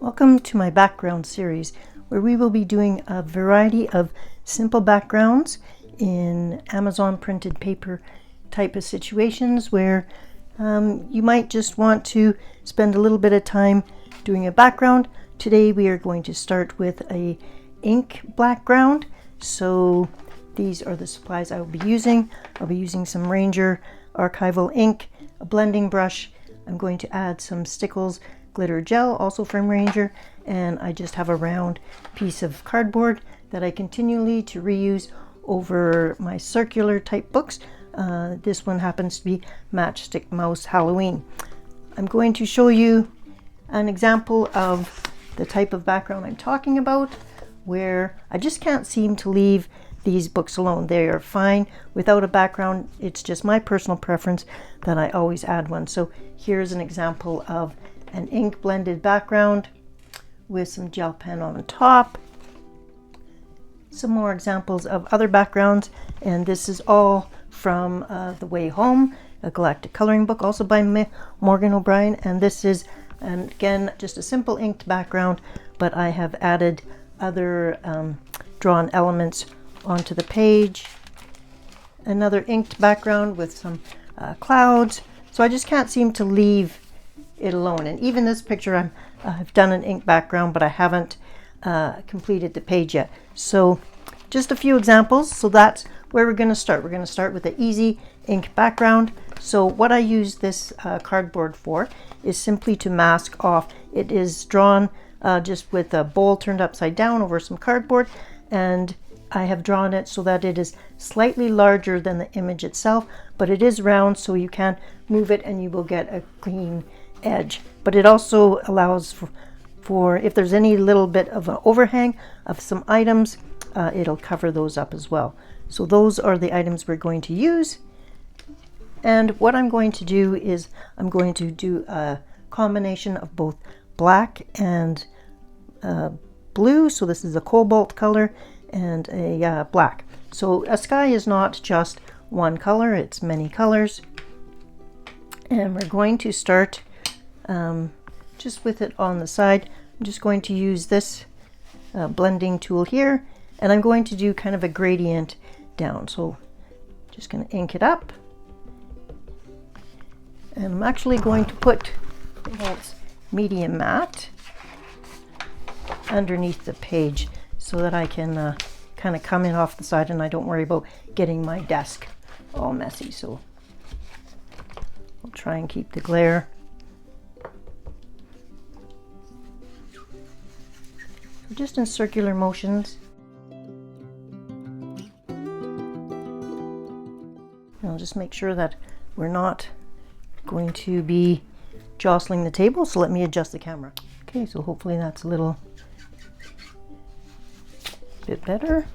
Welcome to my background series, where we will be doing a variety of simple backgrounds in Amazon printed paper type of situations where you might just want to spend a little bit of time doing a background. Today we are going to start with a ink background. So these are the supplies I will be using. I'll be using some Ranger archival ink, a blending brush. I'm going to add some Stickles glitter gel, also from Ranger, and I just have a round piece of cardboard that I continually to reuse over my circular type books. This one happens to be Matchstick Mouse Halloween. I'm going to show you an example of the type of background I'm talking about, where I just can't seem to leave these books alone. They are fine without a background. It's just my personal preference that I always add one. So here's an example of an ink blended background with some gel pen on top. Some more examples of other backgrounds, and this is all from The Way Home, a galactic coloring book, also by Morgan O'Brien. And this is, again, just a simple inked background, but I have added other drawn elements onto the page. Another inked background with some clouds. So I just can't seem to leave it alone. And even this picture, I've done an ink background, but I haven't completed the page yet. So just a few examples. So that's where we're going to start. We're going to start with the easy ink background. So what I use this cardboard for is simply to mask off. It is drawn just with a bowl turned upside down over some cardboard, and I have drawn it so that it is slightly larger than the image itself, but it is round, so you can move it and you will get a clean edge. But it also allows for if there's any little bit of an overhang of some items, it'll cover those up as well. So those are the items we're going to use. And what I'm going to do is I'm going to do a combination of both black and blue. So this is a cobalt color and a black. So a sky is not just one color, it's many colors. And we're going to start just with it on the side. I'm just going to use this blending tool here, and I'm going to do kind of a gradient down. So just going to ink it up, and I'm actually going to put it's medium matte underneath the page so that I can kind of come in off the side and I don't worry about getting my desk all messy. So I'll try and keep the glare. Just in circular motions. I'll just make sure that we're not going to be jostling the table, so let me adjust the camera. Okay, so hopefully that's a little bit better.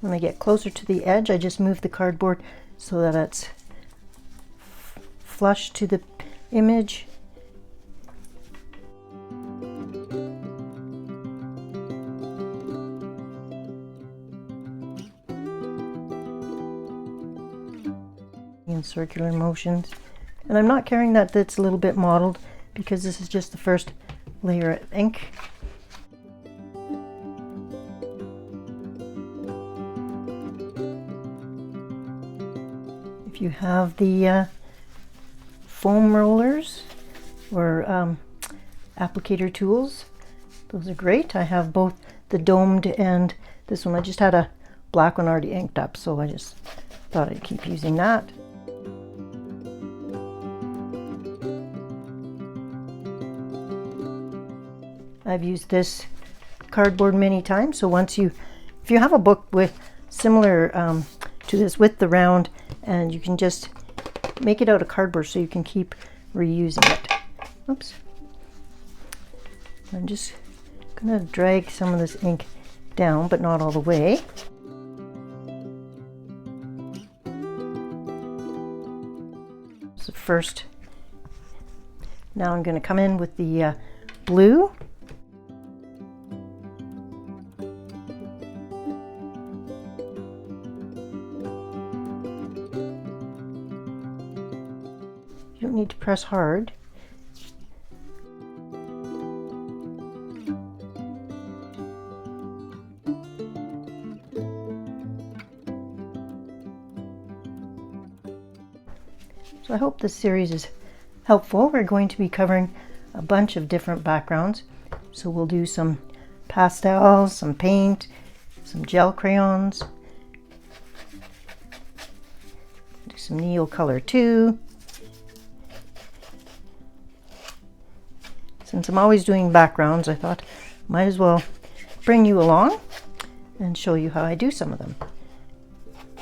When I get closer to the edge, I just move the cardboard so that it's flush to the image. In circular motions. And I'm not caring that it's a little bit mottled because this is just the first layer of ink. You have the foam rollers or applicator tools. Those are great. I have both the domed and this one. I just had a black one already inked up, so I just thought I'd keep using that. I've used this cardboard many times, so if you have a book with similar to this with the round, and you can just make it out of cardboard so you can keep reusing it. Oops. I'm just gonna drag some of this ink down, but not all the way. So first Now I'm going to come in with the blue. You don't need to press hard. So I hope this series is helpful. We're going to be covering a bunch of different backgrounds. So we'll do some pastels, some paint, some gel crayons, do some Neo color too. Since I'm always doing backgrounds, I thought might as well bring you along and show you how I do some of them.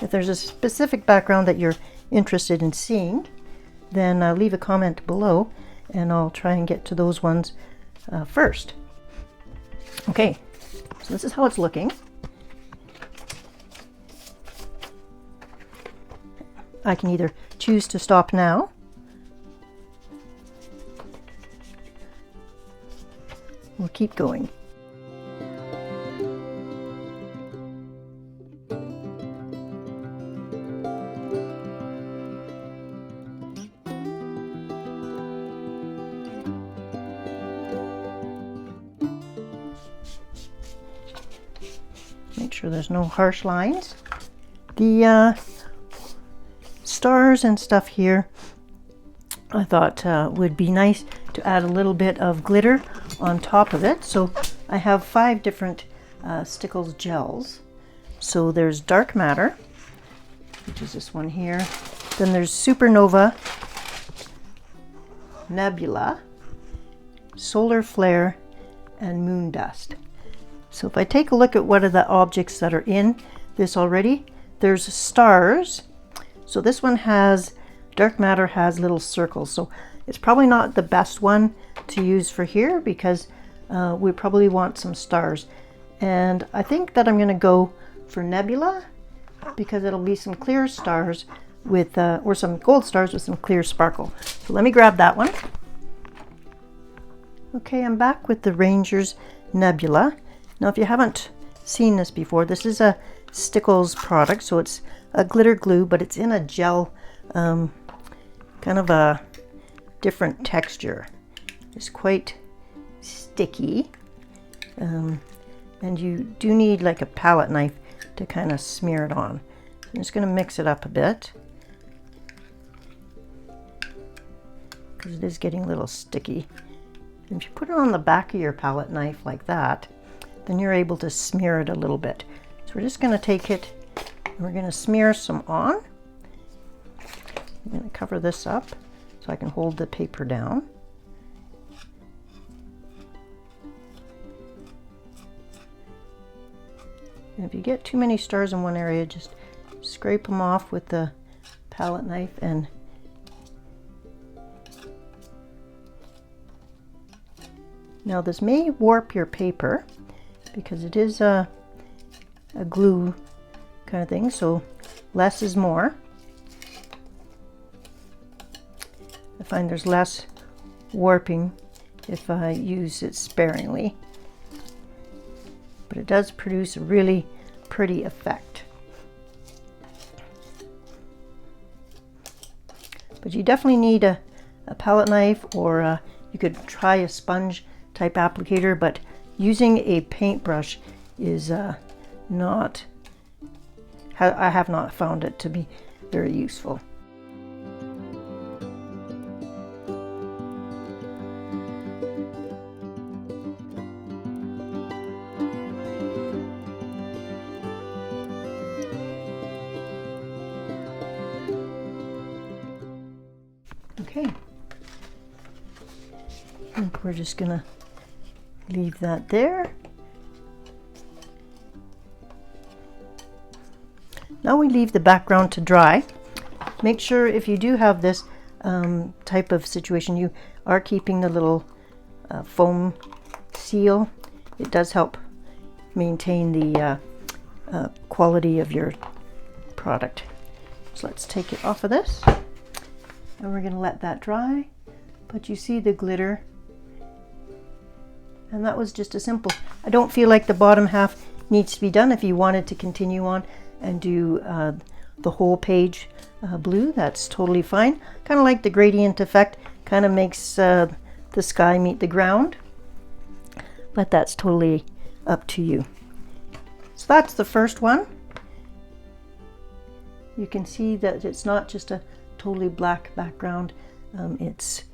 If there's a specific background that you're interested in seeing, then leave a comment below and I'll try and get to those ones first. Okay, so this is how it's looking. I can either choose to stop now or keep going. Make sure there's no harsh lines. The stars and stuff here, I thought would be nice to add a little bit of glitter on top of it. So I have 5 different Stickles gels. So there's Dark Matter, which is this one here. Then there's Supernova, Nebula, Solar Flare, and Moon Dust. So if I take a look at what are the objects that are in this already, there's stars. So this one has, Dark Matter has little circles. So it's probably not the best one to use for here because we probably want some stars. And I think that I'm going to go for Nebula because it'll be some clear stars with, or some gold stars with some clear sparkle. So let me grab that one. Okay, I'm back with the Rangers Nebula. Now, if you haven't seen this before, this is a Stickles product, so it's a glitter glue, but it's in a gel, kind of a different texture. It's quite sticky, and you do need like a palette knife to kind of smear it on. I'm just going to mix it up a bit because it is getting a little sticky. And if you put it on the back of your palette knife like that, then you're able to smear it a little bit. So we're just going to take it and we're going to smear some on. I'm going to cover this up so I can hold the paper down. And if you get too many stars in one area, just scrape them off with the palette knife and now this may warp your paper because it is a glue kind of thing, so less is more. I find there's less warping if I use it sparingly, but it does produce a really pretty effect. But you definitely need a palette knife, or you could try a sponge type applicator, but using a paintbrush is not, I have not found it to be very useful. Okay, I think we're just gonna leave that there. Now we leave the background to dry. Make sure if you do have this type of situation, you are keeping the little foam seal. It does help maintain the quality of your product. So let's take it off of this. And we're going to let that dry. but you see the glitter. And that was just a simple. I don't feel like the bottom half needs to be done. If you wanted to continue on and do the whole page blue, that's totally fine. Kind of like the gradient effect, kind of makes the sky meet the ground, but that's totally up to you. So that's the first one. You can see that it's not just a totally black background. It's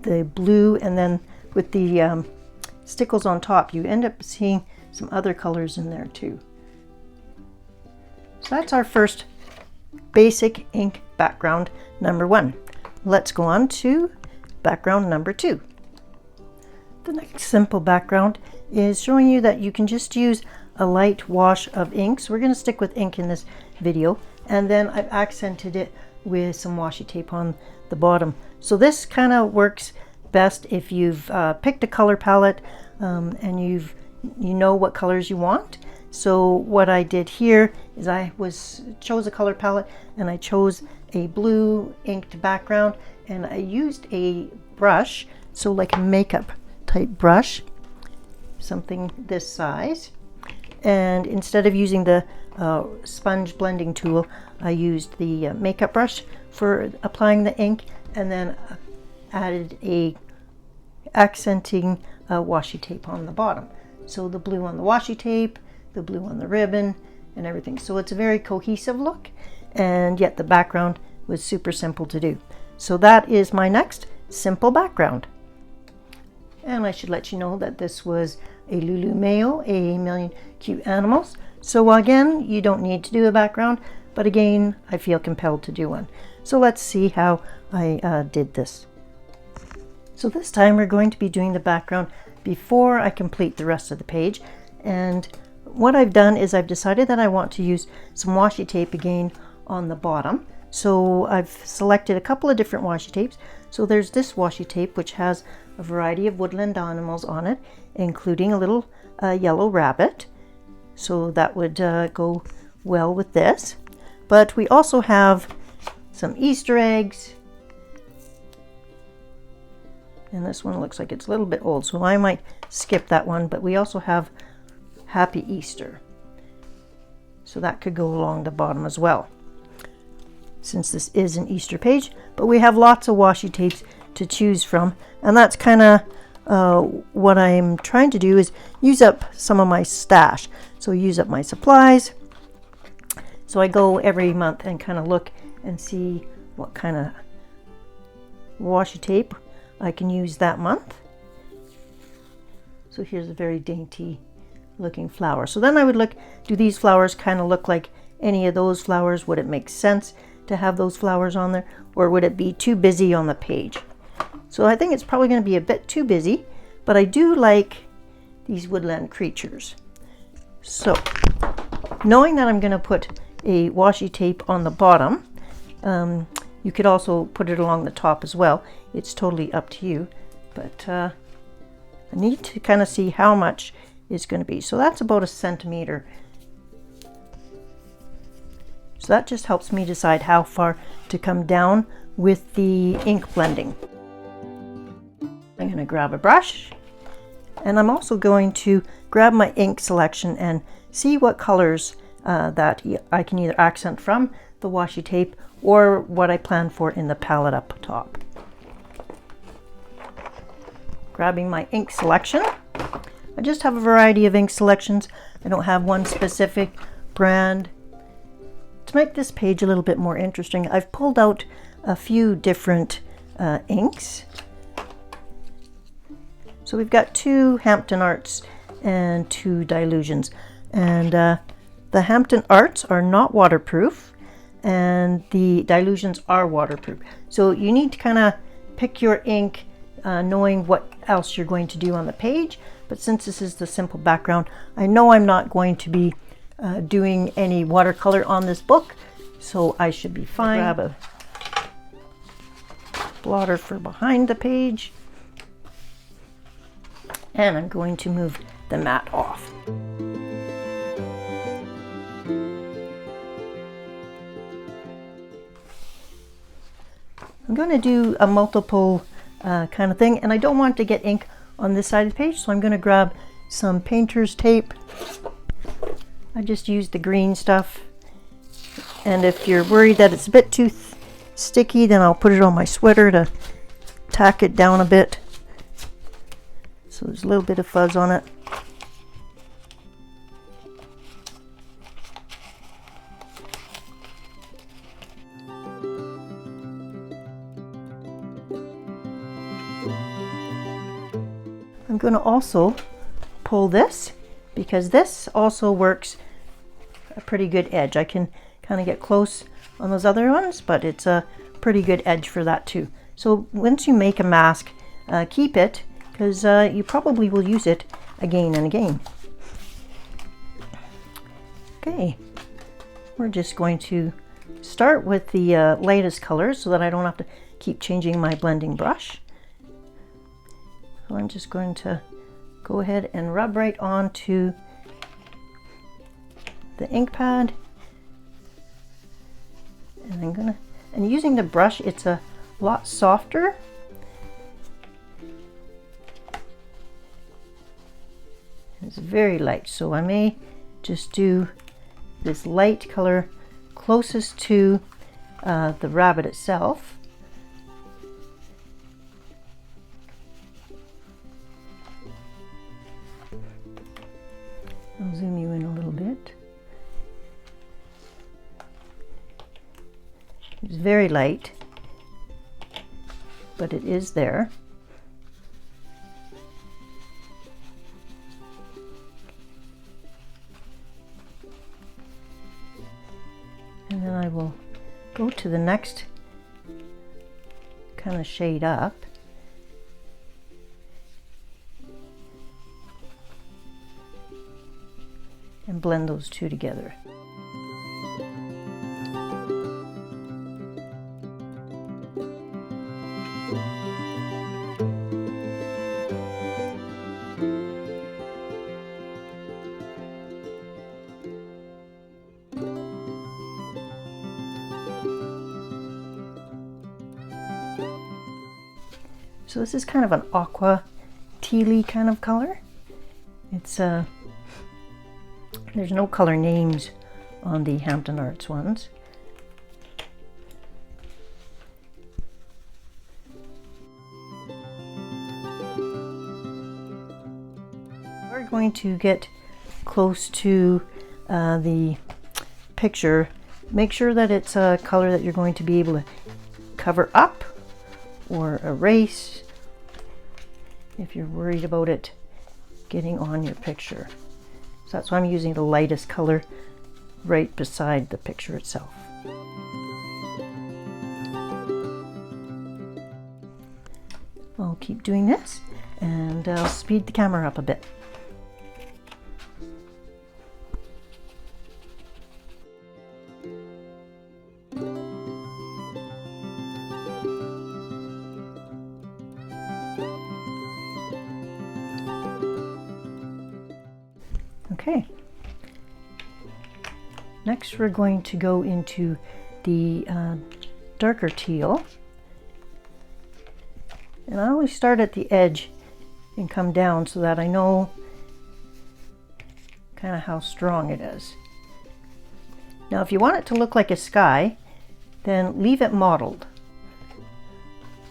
the blue, and then with the stickles on top, you end up seeing some other colors in there too. So that's our first basic ink background number 1. Let's go on to background number 2. The next simple background is showing you that you can just use a light wash of ink. So we're going to stick with ink in this video, and then I've accented it with some washi tape on the bottom. So this kind of works best if you've picked a color palette and you know what colors you want. So what I did here is I chose a color palette, and I chose a blue inked background, and I used a brush, so like a makeup type brush, something this size. And instead of using the sponge blending tool, I used the makeup brush for applying the ink, and then added a accenting washi tape on the bottom. So the blue on the washi tape, the blue on the ribbon, and everything. So it's a very cohesive look, and yet the background was super simple to do. So that is my next simple background. And I should let you know that this was a Lulu Mayo, a Million Cute Animals. So again, you don't need to do a background, but again, I feel compelled to do one. So let's see how I did this. So this time we're going to be doing the background before I complete the rest of the page. And what I've done is I've decided that I want to use some washi tape again on the bottom. So I've selected a couple of different washi tapes. So there's this washi tape, which has a variety of woodland animals on it, including a little yellow rabbit. So that would go well with this. But we also have some Easter eggs. And this one looks like it's a little bit old, so I might skip that one. But we also have Happy Easter. So that could go along the bottom as well, since this is an Easter page. But we have lots of washi tapes to choose from, and that's kind of what I'm trying to do, is use up some of my stash. So use up my supplies. So I go every month and kind of look and see what kind of washi tape I can use that month. So here's a very dainty looking flower. So then I would look, do these flowers kind of look like any of those flowers? Would it make sense to have those flowers on there, or would it be too busy on the page? So I think it's probably going to be a bit too busy, but I do like these woodland creatures. So knowing that I'm going to put a washi tape on the bottom, you could also put it along the top as well. It's totally up to you, but I need to kind of see how much is going to be. So that's about 1 centimeter. So that just helps me decide how far to come down with the ink blending. I'm going to grab a brush, and I'm also going to grab my ink selection and see what colors that I can either accent from the washi tape or what I plan for in the palette up top. Grabbing my ink selection. I just have a variety of ink selections. I don't have one specific brand. To make this page a little bit more interesting, I've pulled out a few different inks. So we've got 2 Hampton Arts and 2 Dilutions. And the Hampton Arts are not waterproof, and the Dilutions are waterproof. So you need to kind of pick your ink knowing what else you're going to do on the page. But since this is the simple background, I know I'm not going to be doing any watercolor on this book, so I should be fine. Grab a blotter for behind the page, and I'm going to move the mat off. I'm going to do a multiple kind of thing, and I don't want to get ink on this side of the page, so I'm going to grab some painter's tape. I just used the green stuff, and if you're worried that it's a bit too sticky, then I'll put it on my sweater to tack it down a bit, so there's a little bit of fuzz on it. I'm going to also pull this, because this also works a pretty good edge. I can kind of get close on those other ones, but it's a pretty good edge for that too. So once you make a mask, keep it, because you probably will use it again and again. Okay, we're just going to start with the lightest colors so that I don't have to keep changing my blending brush. So I'm just going to go ahead and rub right onto the ink pad, and using the brush, it's a lot softer. It's very light, so I may just do this light color closest to the rabbit itself. I'll zoom you in a little bit. It's very light, but it is there. And then I will go to the next kind of shade up. And blend those two together. So this is kind of an aqua tealy kind of color. It's there's no color names on the Hampton Arts ones. We're going to get close to the picture. Make sure that it's a color that you're going to be able to cover up or erase if you're worried about it getting on your picture. So that's why I'm using the lightest color right beside the picture itself. I'll keep doing this, and I'll speed the camera up a bit. Okay, next we're going to go into the darker teal, and I always start at the edge and come down so that I know kind of how strong it is. Now if you want it to look like a sky, then leave it mottled,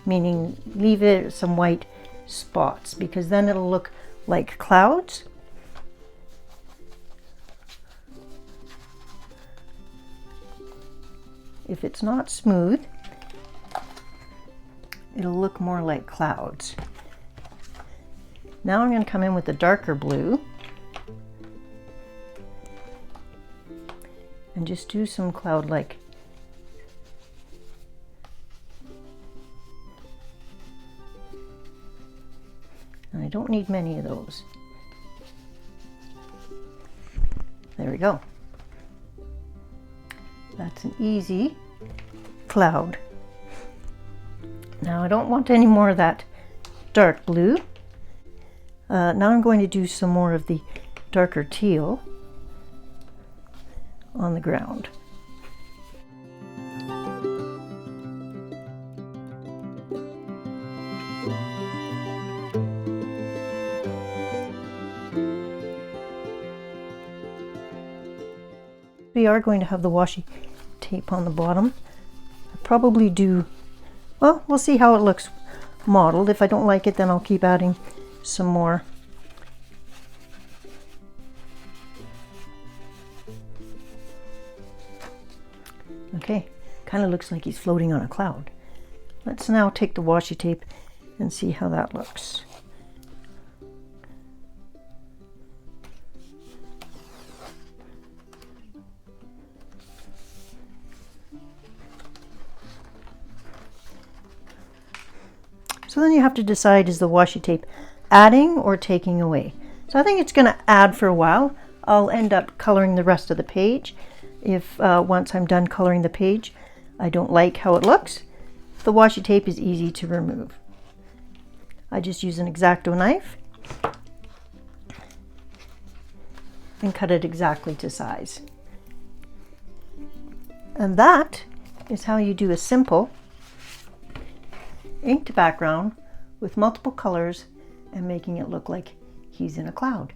meaning leave it some white spots, because then it'll look like clouds. If it's not smooth, it'll look more like clouds. Now I'm going to come in with the darker blue and just do some cloud-like. And I don't need many of those. There we go. That's an easy cloud. Now I don't want any more of that dark blue. Now I'm going to do some more of the darker teal on the ground. We are going to have the washi tape on the bottom. I probably do, well, we'll see how it looks modeled. If I don't like it, then I'll keep adding some more. Okay, kind of looks like he's floating on a cloud. Let's now take the washi tape and see how that looks. So then you have to decide, is the washi tape adding or taking away? So I think it's going to add for a while. I'll end up coloring the rest of the page. If once I'm done coloring the page, I don't like how it looks, the washi tape is easy to remove. I just use an X-Acto knife and cut it exactly to size. And that is how you do a simple inked background with multiple colors and making it look like he's in a cloud.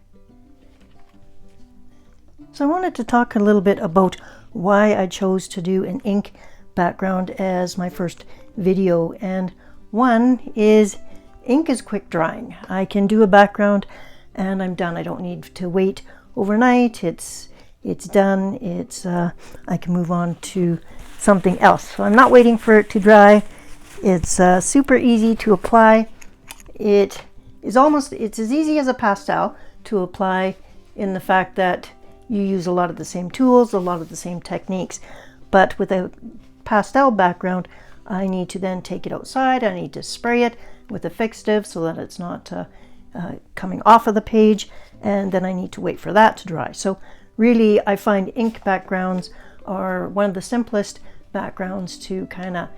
So I wanted to talk a little bit about why I chose to do an ink background as my first video. And one is ink is quick drying. I can do a background and I'm done. I don't need to wait overnight. It's done. I can move on to something else. So I'm not waiting for it to dry. It's super easy to apply. It's as easy as a pastel to apply, in the fact that you use a lot of the same tools, a lot of the same techniques. But with a pastel background, I need to then take it outside. I need to spray it with a fixative so that it's not coming off of the page, and then I need to wait for that to dry. So really, I find ink backgrounds are one of the simplest backgrounds to kind of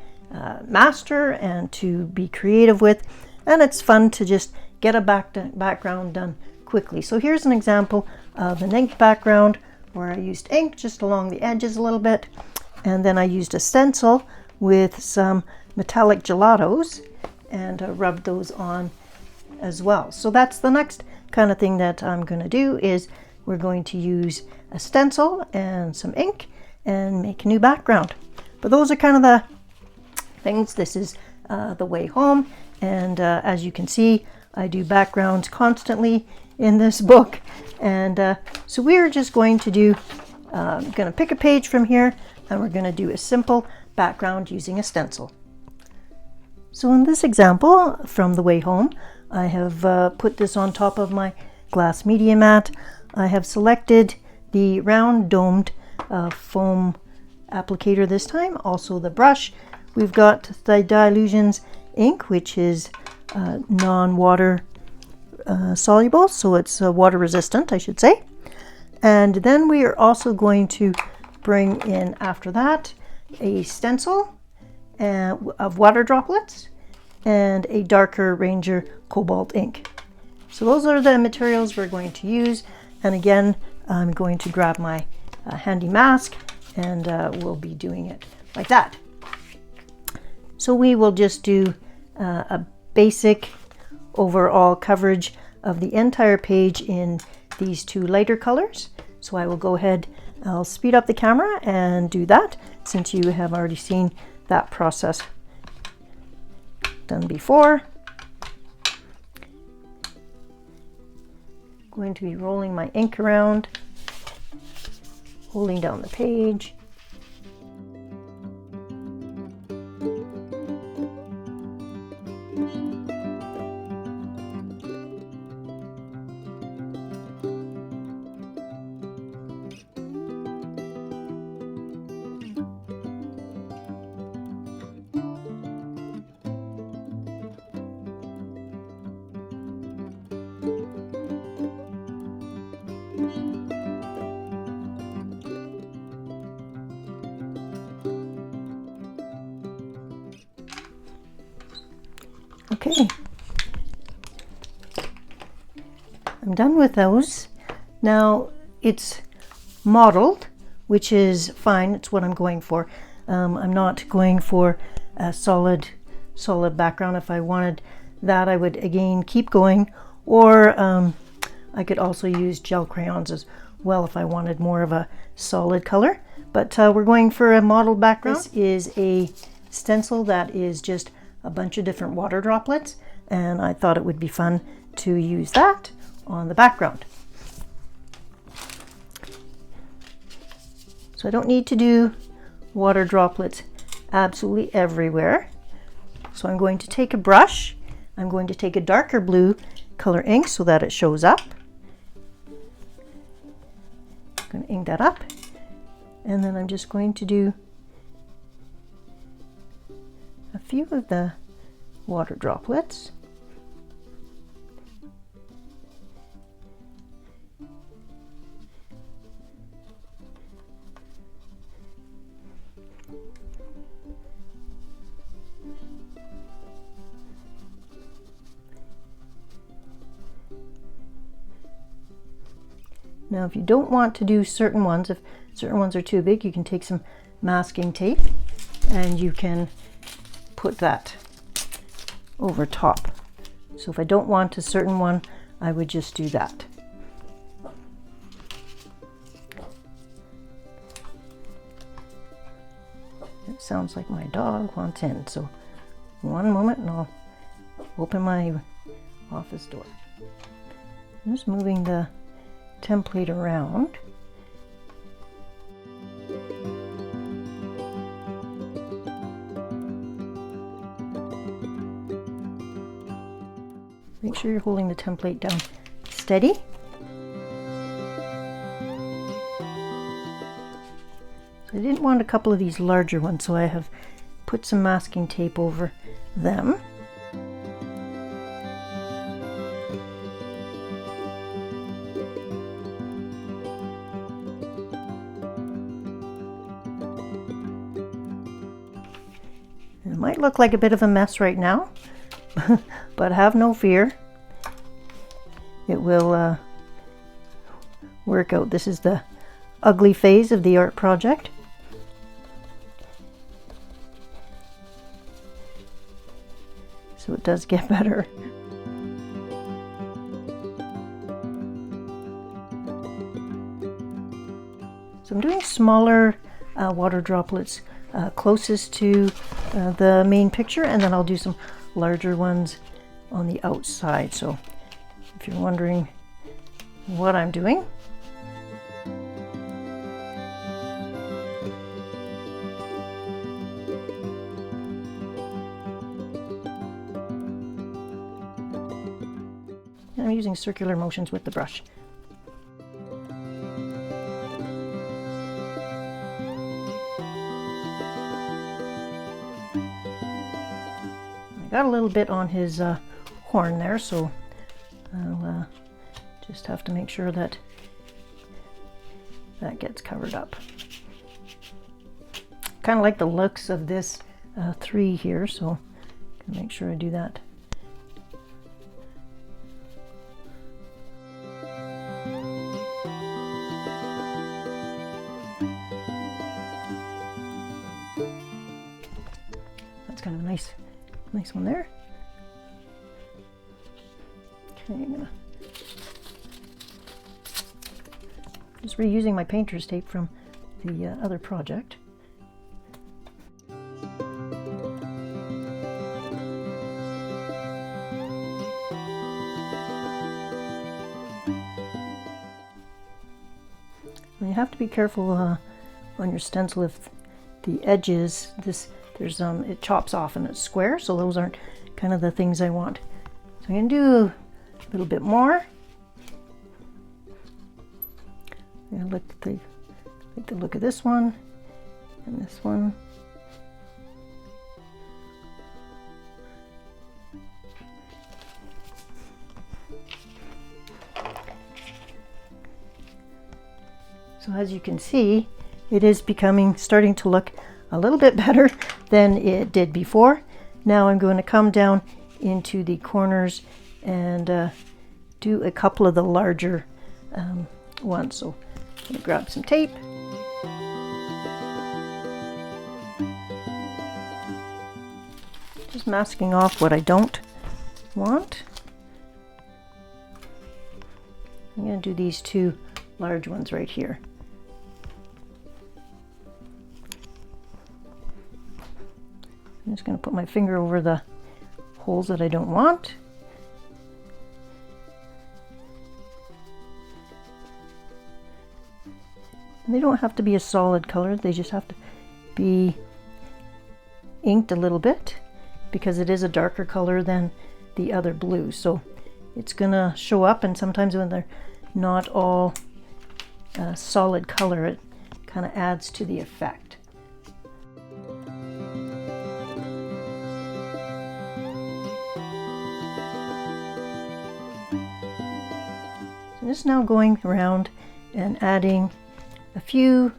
master and to be creative with, and it's fun to just get a background done quickly. So here's an example of an ink background where I used ink just along the edges a little bit, and then I used a stencil with some metallic gelatos and rubbed those on as well. So that's the next kind of thing that I'm going to do, is we're going to use a stencil and some ink and make a new background. But those are kind of the things. This is the way home, and as you can see, I do backgrounds constantly in this book. And so we're just going to do, going to pick a page from here, and we're going to do a simple background using a stencil. So in this example from the way home, I have put this on top of my glass media mat. I have selected the round domed foam applicator this time, also the brush. We've got the Dylusions ink, which is non-water soluble, so it's water resistant, I should say. And then we are also going to bring in, after that, a stencil of water droplets and a darker Ranger cobalt ink. So those are the materials we're going to use. And again, I'm going to grab my handy mask, and we'll be doing it like that. So we will just do a basic overall coverage of the entire page in these two lighter colors. So I will go ahead, I'll speed up the camera and do that, since you have already seen that process done before. I'm going to be rolling my ink around, holding down the page. Okay, I'm done with those. Now it's modeled, which is fine. It's what I'm going for. I'm not going for a solid background. If I wanted that, I would again keep going, or I could also use gel crayons as well if I wanted more of a solid color. But we're going for a model background. This is a stencil that is just a bunch of different water droplets, and I thought it would be fun to use that on the background. So I don't need to do water droplets absolutely everywhere. So I'm going to take a brush. I'm going to take a darker blue color ink so that it shows up. I'm going to ink that up. And then I'm just going to do a few of the water droplets. Now, if you don't want to do certain ones, if certain ones are too big, you can take some masking tape and you can put that over top. So if I don't want a certain one, I would just do that. It sounds like my dog wants in, so one moment and I'll open my office door. I'm just moving the template around. Make sure you're holding the template down steady. So I didn't want a couple of these larger ones, so I have put some masking tape over them. It might look like a bit of a mess right now, but have no fear. It will work out. This is the ugly phase of the art project. So it does get better. So I'm doing smaller water droplets closest to the main picture, and then I'll do some larger ones on the outside. So if you're wondering what I'm doing, and I'm using circular motions with the brush. Got a little bit on his horn there, so I'll just have to make sure that that gets covered up. Kind of like the looks of this 3 here, so I'll make sure I do that. That's kind of a nice one there. Okay, I'm gonna just reusing my painter's tape from the other project. And you have to be careful on your stencil if the edges, there's it chops off and it's square, so those aren't kind of the things I want. So I'm going to do a little bit more. I like the look of this one and this one. So as you can see, it is starting to look a little bit better than it did before. Now I'm going to come down into the corners and do a couple of the larger ones. So I'm going to grab some tape. Just masking off what I don't want. I'm going to do these 2 large ones right here. I'm just going to put my finger over the holes that I don't want. And they don't have to be a solid color, they just have to be inked a little bit because it is a darker color than the other blue. So it's gonna show up, and sometimes when they're not all solid color, it kind of adds to the effect. So just now going around and adding a few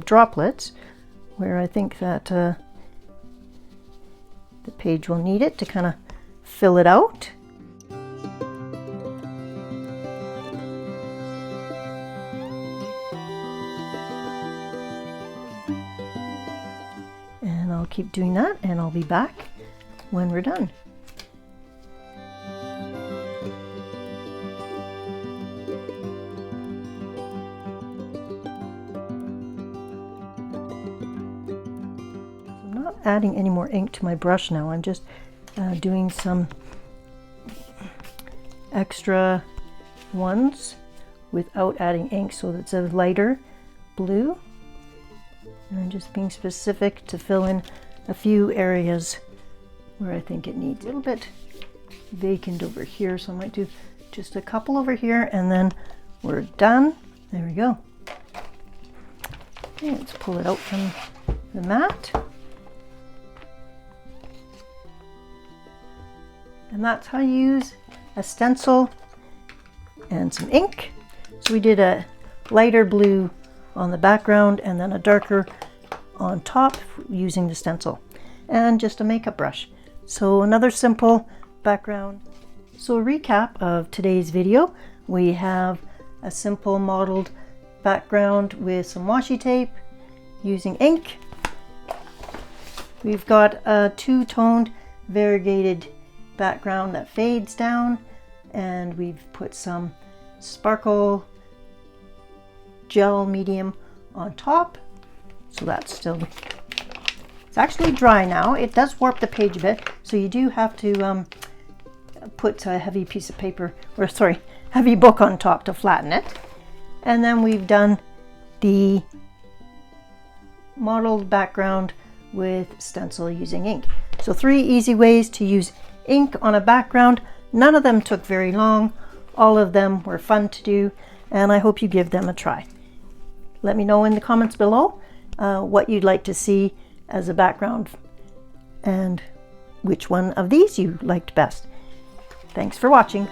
droplets where I think that the page will need it to kind of fill it out. And I'll keep doing that, and I'll be back when we're done. Adding any more ink to my brush now. I'm just doing some extra ones without adding ink, so it's a lighter blue, and I'm just being specific to fill in a few areas where I think it needs a little bit vacant over here, so I might do just a couple over here and then we're done. There we go. Okay, let's pull it out from the mat. And that's how you use a stencil and some ink. So we did a lighter blue on the background and then a darker on top using the stencil, and just a makeup brush. So another simple background. So a recap of today's video: we have a simple modeled background with some washi tape using ink. We've got a two-toned variegated background that fades down, and we've put some sparkle gel medium on top, so that's still, it's actually dry now. It does warp the page a bit, so you do have to put a heavy piece of paper, or sorry, heavy book on top to flatten it. And then we've done the modeled background with stencil using ink. So 3 easy ways to use ink on a background. None of them took very long. All of them were fun to do, and I hope you give them a try. Let me know in the comments below what you'd like to see as a background and which one of these you liked best. Thanks for watching.